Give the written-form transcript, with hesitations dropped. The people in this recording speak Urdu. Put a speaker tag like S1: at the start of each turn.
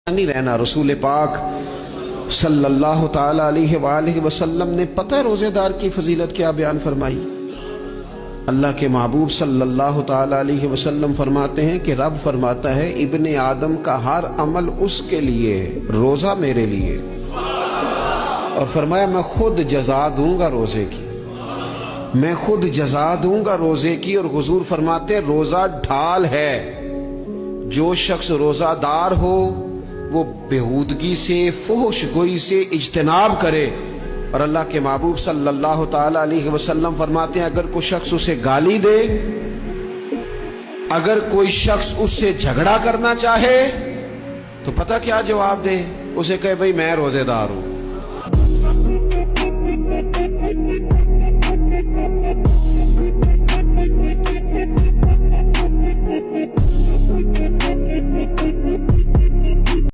S1: نہیں رہنا۔ رسول پاک صلی اللہ تعالی علیہ وآلہ وسلم نے پتہ ہے روزے دار کی فضیلت کیا بیان فرمائی؟ اللہ کے محبوب صلی اللہ تعالی علیہ وسلم فرماتے ہیں کہ رب فرماتا ہے ابن آدم کا ہر عمل اس کے لیے ہے، روزہ میرے لیے، اور فرمایا میں خود جزا دوں گا روزے کی، میں خود جزا دوں گا روزے کی۔ اور حضور فرماتے ہیں روزہ ڈھال ہے، جو شخص روزہ دار ہو وہ بےہودگی سے، فحش گوئی سے اجتناب کرے۔ اور اللہ کے محبوب صلی اللہ تعالی علیہ وسلم فرماتے ہیں اگر کوئی شخص اسے گالی دے، اگر کوئی شخص اس سے جھگڑا کرنا چاہے تو پتہ کیا جواب دے؟ اسے کہے بھئی میں روزے دار ہوں،